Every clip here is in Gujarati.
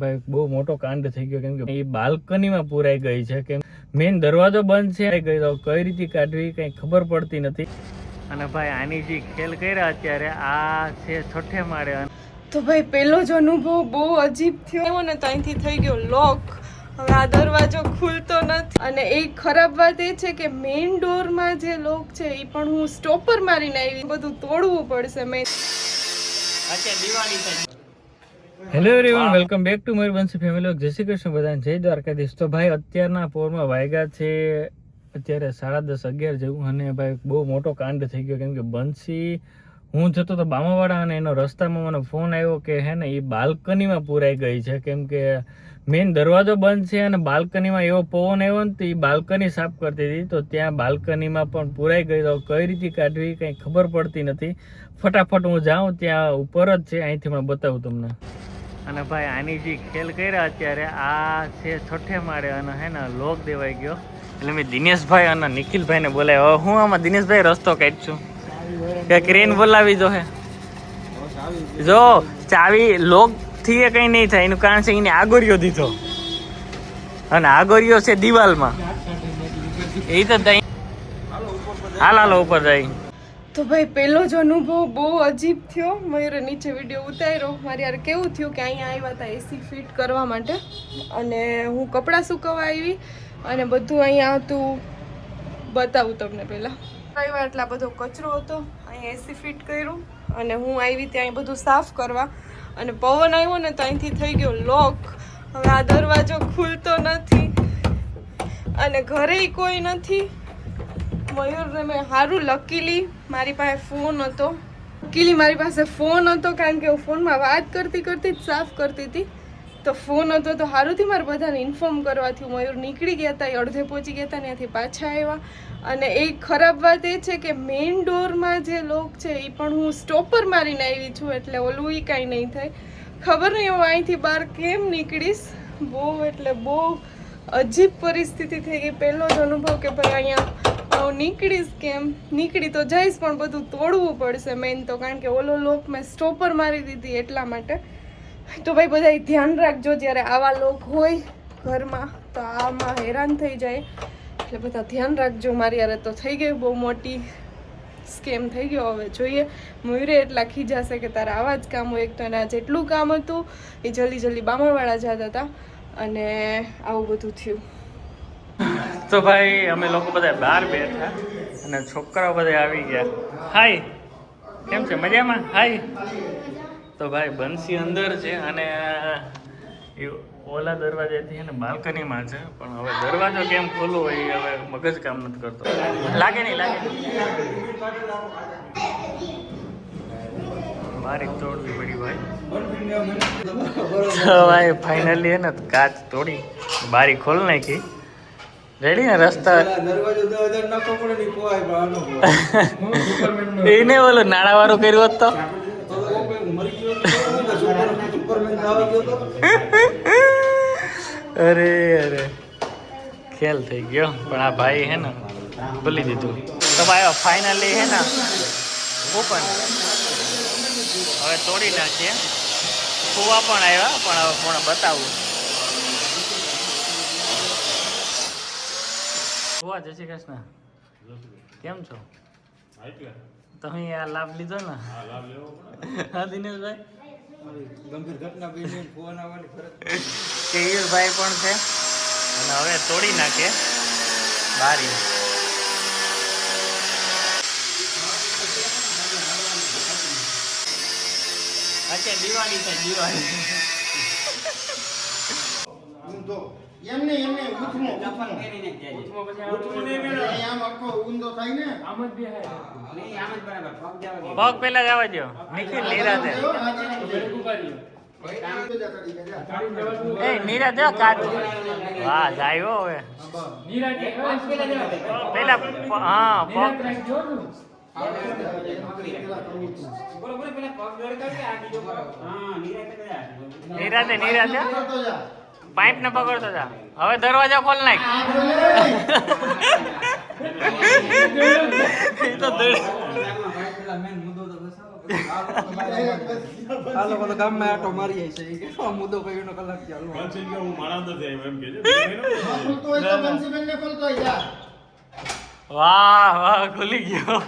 ભાઈ બહુ મોટો કાંડ થઈ ગયો કેમ કે એ બાલ્કનીમાં પુરાઈ ગઈ છે કેમ મેઇન દરવાજો બંધ છે કઈ રીતે કાઢવી કઈ ખબર પડતી નથી અને ભાઈ આની જે ખેલ કર્યા અત્યારે આ છે છઠ્ઠે માળે તો ભાઈ પેલો જ અનુભવ બહુ અજીબ થયો ને ત્યાંથી થઈ ગયો લોક હવે આ દરવાજો ખુલતો નથી અને એક ખરાબ વાત એ છે કે મેઇન ડોરમાં જે લોક છે એ પણ હું સ્ટોપર મારીને આવી બધું તોડવું પડશે મેં અત્યારે દિવાળી થઈ hello everyone welcome back to મારી બંસી ફેમિલી જય શ્રી કૃષ્ણ બધાને જય દ્વારકાધીશ તો ભાઈ અત્યારના પોરમાં વાગ્યા છે અત્યારે 10:30 11 જેવું અને ભાઈ બહુ મોટો કાંડ થઈ ગયો કેમ કે બંસી હું જતો તો બામાવાડા અને એનો રસ્તામાં મને ફોન આવ્યો કે હે ને એ બાલ્કનીમાં પુરાઈ ગઈ છે કેમ કે મેઇન દરવાજો બંધ છે અને બાલ્કનીમાં એવો પવન આવ્યો ને તો એ બાલ્કની સાફ કરતી હતી તો ત્યાં બાલ્કનીમાં પણ પુરાઈ ગઈ તો કઈ રીતે કાઢવી કંઈ ખબર પડતી નથી ફટાફટ હું જાઉં ત્યાં ઉપર જ છે અહીંથી હું બતાવું તમને અને ભાઈ આની જે ખેલ કર્યા અત્યારે આ છે છઠ્ઠે માળે અને હે ને લોક દેવાઈ ગયો એટલે મેં દિનેશભાઈ અને નિખિલભાઈને બોલાવ્યો હું આમાં દિનેશભાઈ રસ્તો કાઢશું કે ક્રેન બોલાવી દો હે જો ચાવી લોક થી એ કઈ નહીં થાય એનું કારણ છે એને આગોરિયો દીધો અને આગોરિયો છે દિવાલમાં એ તો હાલ ઉપર જાય તો ભાઈ પેલો જ અનુભવ બહુ અજીબ થયો મયુરે નીચે વિડીયો ઉતાર્યો મારે યાર કેવું થયું કે અહીંયા આવ્યા હતા એસી ફિટ કરવા માટે અને હું કપડાં સુકવવા આવી અને બધું અહીંયા હતું બતાવું તમને પહેલાં આવ્યા એટલા બધો કચરો હતો અહીંયા એસી ફિટ કર્યું અને હું આવી ત્યાં બધું સાફ કરવા અને પવન આવ્યો ને તો અહીંથી થઈ ગયો લોક હવે આ દરવાજો ખુલતો નથી અને ઘરે કોઈ નથી મયુરને મેં સારું લકીલી મારી પાસે ફોન હતો કારણ કે હું ફોનમાં વાત કરતી જ સાફ કરતી હતી તો ફોન હતો તો સારુંથી મારે બધાને ઇન્ફોર્મ કરવાથી મયુર નીકળી ગયા હતા એ અડધે પહોંચી ગયા હતા ત્યાંથી પાછા આવ્યા અને એક ખરાબ વાત એ છે કે મેઇન ડોરમાં જે લોક છે એ પણ હું સ્ટોપર મારીને આવી છું એટલે ઓલું એ કાંઈ નહીં થાય ખબર નહીં હું અહીંથી બહાર કેમ નીકળીશ બહુ અજીબ પરિસ્થિતિ થઈ ગઈ પહેલો જ અનુભવ કે ભાઈ અહીંયા હું નીકળીશ કેમ નીકળી તો જઈશ પણ બધું તોડવું પડશે મેઇન તો કારણ કે ઓલો લોક મેં સ્ટોપર મારી દીધી એટલા માટે તો ભાઈ બધા ધ્યાન રાખજો જ્યારે આવા લોક હોય ઘરમાં તો આમાં હેરાન થઈ જાય એટલે બધા ધ્યાન રાખજો મારી યારે તો થઈ ગઈ બહુ મોટી સ્કેમ થઈ ગયો હવે જોઈએ મયુરે એટલા ખીજાશે કે તારા આવા જ કામ હોય એક તો એના જેટલું કામ હતું એ જલ્દી બામાવાળા જતા હતા અને આવું બધું થયું તો ભાઈ અમે લોકો બધા બહાર બેઠા અને છોકરાઓ બધા આવી ગયા હાય કેમ છે મજામાં હાય તો ભાઈ બંસી અંદર છે અને એ ઓલા દરવાજાથી ને બાલ્કનીમાં છે પણ હવે દરવાજો કેમ ખોલવો એ હવે મગજ કામ નથી કરતો લાગે બારીક તોડવી પડી ભાઈ ફાઇનલી હે ને કાચ તોડી બારી ખોલ નાખી રેડી ને રસ્તા એને બોલો નાણા વાળું કર્યું હોત તો અરે ખેલ થઈ ગયો પણ આ ભાઈ હે ને ભૂલી દીધું તો ભાઈ ફાઇનલી હે ને ઓપન હવે તોડી નાખીએ ફુવા પણ આવ્યા પણ હવે કોણ બતાવું ફુવા જય શ્રી કૃષ્ણ કેમ છો તમે આ લાભ લીધો ને હા દિનેશભાઈ ગંભીર ઘટના બની ફોન આવવાની ફરજ કેયુરભાઈ પણ છે અને હવે તોડી નાખે બારી અત્યારે દિવાળી થાય દિવાળી એમને ઉઠમો આમ આખો ઊંધો થાય ને આમ જ બેહાય આમ જ બરાબર પગ પેલા જ આવવા દો નિખિલ નિરાતે એ નિરાતે કાચ વાહ જાય હવે પેલા હા પગ નિરાતે પાઇપ ને પકડતો જા હવે દરવાજા ખોલ નાખ આ લોકો તો ગામમાં આટો મારી છે ઈ કે આ મુદ્દો કઈ નો કલાક ચાલુ બંસી કે હું માણા નથી આવ્યો એમ કે છે ખોલતો હોય તો બંસીબેનને ખોલતો હોય જા. વાહ વાહ ખુલી ગયો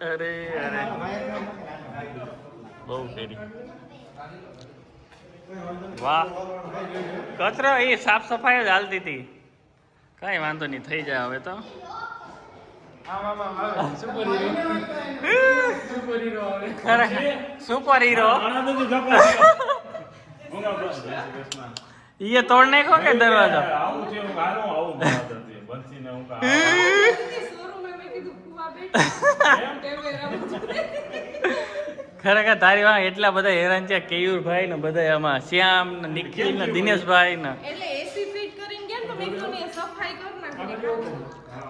અરે અરે બહુ કરી વાહ કચરો એ સાફ સફાઈ જ હાલતી હતી કઈ વાંધો નહીં થઈ જાય હવે તો સુપર હીરો માણા નથી જપો હું એ તોડ નાખો કે દરવાજો આવું છે હું ગાનો આવું માણા નથી બંસી ને હું કા શોરૂમે મેં કીધું ફુવા બેઠા કેમેરા ખરેખર તારી વાંહે એટલા બધા હેરાન છે કેયુરભાઈ ને બધા આમાં શ્યામ ને નિખિલ ને દિનેશભાઈ ને એટલે એસી ફિટ કરીને ગયા ને તો મેં કીધું ને સફાઈ કર નાખી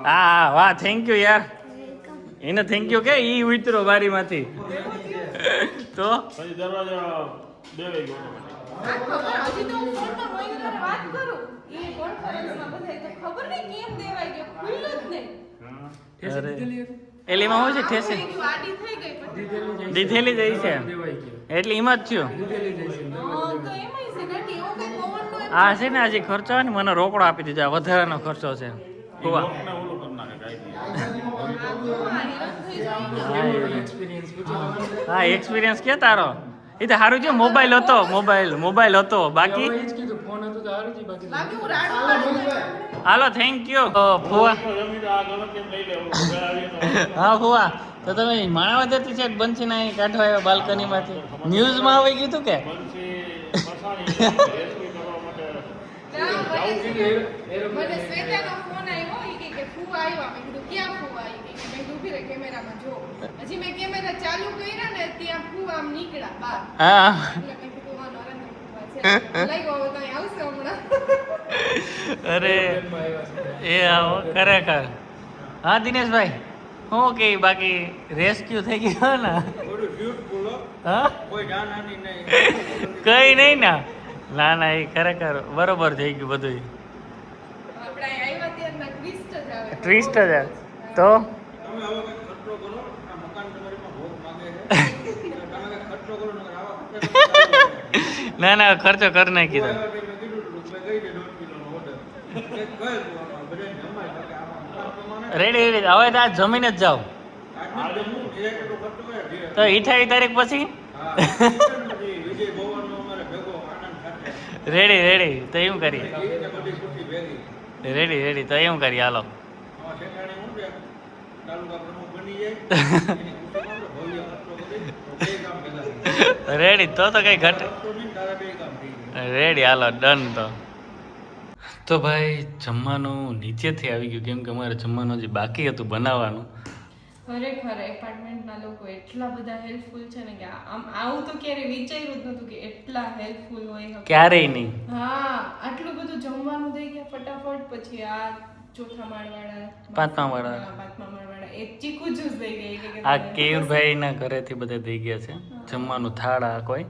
હા હા વાહ થેન્ક યુ યાર એને થેન્ક યુ કે ઈ ઉતરો બારીમાંથી તો પછી દરવાજો દેવાઈ ગયો આ ખબર હજી તો હું ફોનમાં મોઈની સાથે વાત કરું એ કોન્ફરન્સમાં બધાય તો ખબર નહીં કેમ દેવાઈ ગયો ખુલ્લું જ નહીં અરે એલીમાં શું છે ઠેસે આડી થઈ ગઈ પછી દીધેલી જ છે એટલે એમાં જ થયું તો એમાંય છે ને કે એવું કંઈ પવનનો એમ આ છે ને આજે ખર્ચો હોય ને મને રોકડો આપી દીધો આ વધારાનો ખર્ચો છે હોવા લોકને ઓલું કરી નાખે કાંઈ હા એક્સપિરિયન્સ કે તારો એ તો સારું છે મોબાઈલ હતો મોબાઈલ હતો બાકી બાકી હું રાડું હાલો થેન્ક યુ ફુવા જમી તો આ ગણો કેમ લઈ લેવું ઘર આવીએ તો હા ફુવા તો તમે માણાવદરથી છે બંસીને અહીં કાઢવા આવ્યા બાલ્કનીમાંથી ન્યૂઝમાં આવી ગયું હતું કે બંસી મસાણી રેસ્ક્યુ કરવા માટે મને શ્વેતાનો ફોન આવ્યો ઈ કે ફુવા આવ્યા મેં કીધું ક્યાં ફુવા આવી કે મેં કીધું ઊભી રહે કેમેરામાં જો હજી મેં કેમેરા ચાલુ કર્યા ને ત્યાં ફુવા આમ નીકળ્યા બહાર હા એટલે મેં કીધું આ નરેન્દ્ર ફુવા છે લાગ્યો હવે તો અહીં આવશે હમણાં અરે એ આવો ખરેખર હા દિનેશભાઈ શું કે બાકી રેસ્ક્યુ થઈ ગયો ને થોડું બ્યુટીફુલ હા કોઈ જાનહાની નહીં કઈ નહીં ને ના ના એ ખરેખર બરોબર થઈ ગયું બધું આપણે અહીં આવ્યા ત્યારના ટ્વિસ્ટ જ આવે ટ્વિસ્ટ જ તો તમે હવે કંઈક ખર્ચો કરો આ મકાન તમારીમાં ભોગ માંગે છે એટલે તમે કંઈક ખર્ચો કરો નકર આવા ખર્ચા ના ના ખર્ચો કરી નાખી દો મેં કીધું હતું મેં કહી દે 1.5 કિલોનો ઓર્ડર કંઈક કહે તું આમાં બધાને જમાય બાકી આમાં મકાન પ્રમાણે રેડી રેડી હવે તો આજ જમીને જ જાઓ આજનું જમવું ધીરે એટલો ખર્ચો કરે ધીરે તો 28 તારીખ પછી હા પછી વિજય ભવનનો અમારે ભેગો આનંદ થાય રેડી રેડી તો એમ કરીએ એ રીતે બધી ખુશી ભેગી રેડી રેડી તો એમ કરીએ હાલો આમાં શેઠાણી હું છે તાલુકા પ્રમુખ બની જાય એની ખુશીમાં આપણે ભવ્ય ખર્ચો કરી તો બે કામ ભેગા થાય. રેડી તો કઈ ઘટે ખર્ચો નહીં તારા બે કામ થઈ જાય રેડી હાલો ડન તો ભાઈ જમવાનું નીચેથી આવી ગયું કેમ કે અમારે જમવાનું હજી બાકી હતું બનાવવાનું ખરેખર એપાર્ટમેન્ટના લોકો એટલા બધા હેલ્પફુલ છે ને કે આમ આવું તો ક્યારે વિચાર્યું જ નહોતું કે એટલા હેલ્પફુલ હોય ક્યારેય નહીં હા આટલું બધું જમવાનું દઈ ગયા ફટાફટ પછી આ ચોથા માળવાળા પાંચમા માળવાળા. હા, પાંચમા માળવાળા એક ચીકુ જ્યુસ દઈ ગઈ કે આ કેયુરભાઈના ઘરેથી બધા થઈ ગયા છે જમવાનું થાળ આ કોઈ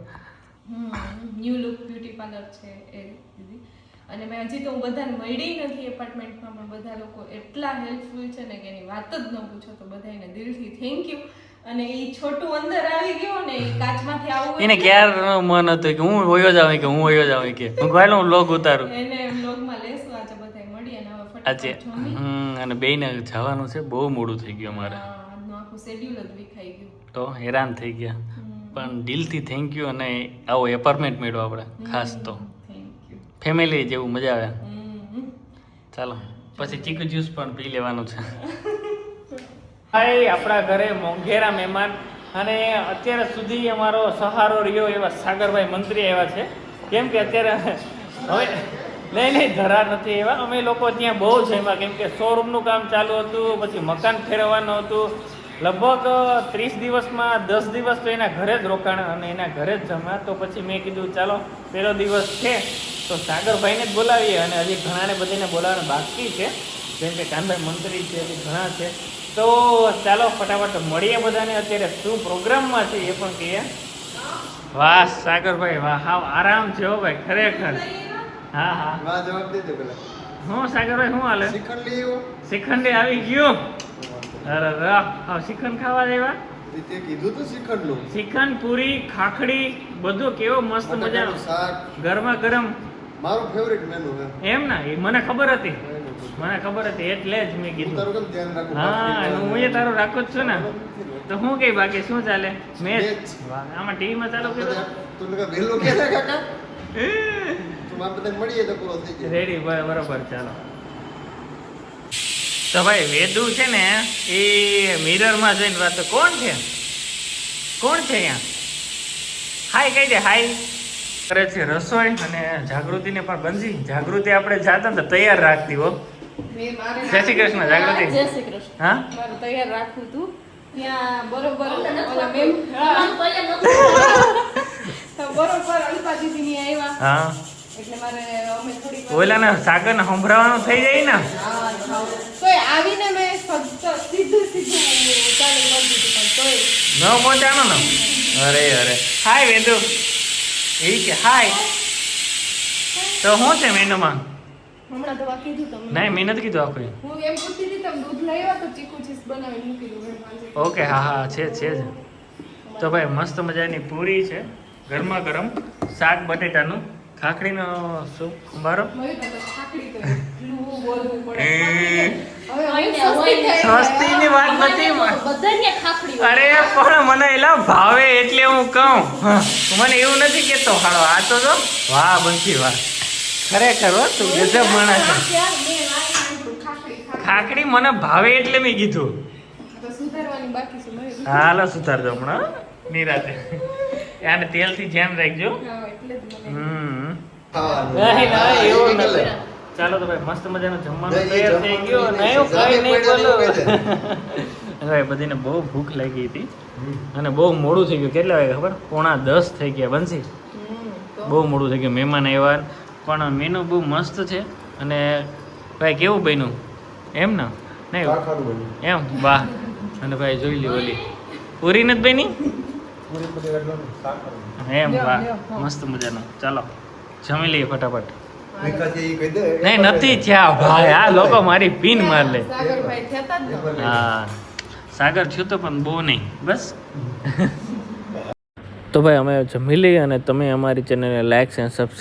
ન્યૂ લુક બ્યુટી પાર્લર છે એ દીદી અને મેં હજી તો હું બધાને મળી નથી એપાર્ટમેન્ટમાં પણ બધા લોકો એટલા હેલ્પફુલ છે ને કે એની વાત જ ન પૂછો તો બધાને દિલથી થેન્ક યુ અને એ છોટું અંદર આવી ગયો ને એ કાચમાંથી આવું એને ક્યાર મન હતું કે હું વયો જાવ કે હું વયો જાવ કે હું કહે હું લોગ ઉતારું એને વ્લોગમાં લેશું આજે બધાય મળી અને હવે આજે ફટાફટ જમી અને બેયને જવાનું છે બહુ મોડું થઈ ગયું અમારે આજનું આખું શેડ્યુલ જ વિખાઈ ગયું તો હેરાન થઈ ગયા પણ દિલથી થેન્ક યુ અને આવો એપાર્ટમેન્ટ મળ્યો આપણે ખાસ તો થેન્ક યુ ફેમિલી જેવું મજા આવે ચાલો પછી ચીકુ જ્યુસ પણ પી લેવાનું છે ભાઈ આપણા ઘરે મોંઘેરા મહેમાન અને અત્યારે સુધી અમારો સહારો રહ્યો એવા સાગરભાઈ મંત્રી આવ્યા છે કેમ કે અત્યારે હવે નહીં ધરા નથી એવા અમે લોકો ત્યાં બહુ જમ્યા કેમ કે શોરૂમનું કામ ચાલુ હતું પછી મકાન ફેરવવાનું હતું લગભગ 30 દિવસમાં 10 દિવસ તો એના ઘરે જ રોકાણા અને એના ઘરે જ જમ્યા તો પછી મેં કીધું ચાલો પહેલો દિવસ છે તો સાગરભાઈને જ બોલાવીએ અને હજી ઘણાને બધાને બોલાવવાના બાકી છે જેમ કે કાનભાઈ મંત્રી છે હજી ઘણા છે તો ચાલો ફટાફટ મળીએ બધાને અત્યારે શું પ્રોગ્રામમાં છે એ પણ કહીએ વાહ સાગરભાઈ વાહ હાવ આરામ છે હો ભાઈ ખરેખર હા હા વાહ જવાબ દે દે પેલા હું સાગરભાઈ શું હાલે શ્રીખંડ લઈ આવ્યો શ્રીખંડી આવી ગયું અરે વાહ હા શ્રીખંડ ખાવા દેવા તે કીધું તો શ્રીખંડનું. શ્રીખંડ પૂરી ખાખડી બધું કેવો મસ્ત મજાનો બટાકાનું શાક ગરમા ગરમ મારું ફેવરિટ મેનુ છે. એમ ના એ મને ખબર હતી એટલે જ મેં હું કીધું તારું કેમ ધ્યાન રાખું? હા હું એ તારું રાખું જ છું ને તો હું કઈ બાકી શું ચાલે મેચ Match. આમાં ટીવીમાં ચાલુ કર્યું તું લોકો વહેલો કે છે કાકા? તું આ બધા મળીએ તો પૂરો થઈ જાય. રેડી બરોબર ચાલો તો ભાઈ વેદુ છે ને એ મિરરમાં જોઈને વાત કોણ છે અહીંયા હાય કહી દે હાય કરે છે રસોઈ અને જાગૃતિને પણ બંધી જાગૃતિ આપણે જાતા ને તો તૈયાર રાખતી હો મેં મારે જય શ્રી કૃષ્ણ, જાગૃતિ. જય શ્રી કૃષ્ણ. હા મારે તૈયાર રાખવું હતું ત્યાં બરોબર ઓલા મેમ તો બરોબર અલ્પા દીદી ની આવ્યા હા એટલે મારે અમે થોડીક ઓલાને સાગરને સંભળાવાનું થઈ જાય ને તોય આવીને મેં સીધું ચાલુ કરી દીધું પણ તોય ન પહોંચાનો ને અરે હાય વેદુ એ કે હાય તો શું છે મેનુમાં હમણાં દવા કીધું તમને નહીં મેં નથી કીધું આખું હું એમ પૂછતી હતી તમે દૂધ લઈ આવ્યા તો ચીકુ ચીઝ બનાવી મૂકી દઉં ઘરમાં જે. ઓકે હા છે જ તો ભાઈ મસ્ત મજાની પૂરી છે ગરમા ગરમ શાક બટેટાનું ખાખડીનો સૂપ સંભારો મયુર ને તો ખાખડી તો એટલું બોલવું પડે એ. હવે સસ્તી થઈ ગઈ. સસ્તીની વાત નથી બધાને ખાખડી અરે પણ મને એલા ભાવે એટલે હું કહું હા, મને એવું નથી કેતો હાલો આ તો જો વાહ બંસી વાહ ખરેખર હો તું ગજબ માણસ છે ખાખડી મને ભાવે એટલે મેં કીધું તો સુધારવાની બાકી છે મયુર. હાલો સુધારજો હમણાં નિરાતે યાર તેલથી ધ્યાન રાખજો હા, એટલે જ મને હમ ખાવાનું. નહીં ના એવું એટલે. નથી ચાલો તો ભાઈ મસ્ત મજાનું જમવાનું નહીં, તૈયાર એ થઈ જમવાનું ગયું નહીં, નહીં કઈ નહીં બોલો કહી દે. ભાઈ બધીને બહુ ભૂખ લાગી હતી અને બહુ મોડું થઈ ગયું કેટલા વાગે ખબર 9:30 થઈ ગયા બંસી બહુ મોડું થઈ ગયું મહેમાન આવ્યા પણ મેનુ બહુ મસ્ત છે અને ભાઈ કેવું બન્યું એમ ને નહીં શાકાહારી બન્યું. એમ વાહ અને ભાઈ જોઈ લી ઓલી પૂરી નથી બની પૂરી બધી રગડાનું શાકાહારી. એમ વાહ મસ્ત મજાનું ચાલો જમી લઈએ ફટાફટ વિકાસજી ઈ કહી દે. નહીં નથી થયા ભાઈ આ લોકો મારી પિન માર લે સાગરભાઈ થતા જ ન. હા સાગર છું તો પણ બહુ નહીં બસ તો ભાઈ અમે જમી લઈએ અને તમે અમારી ચેનલને લાઈક અને સબસ્ક્રાઈબ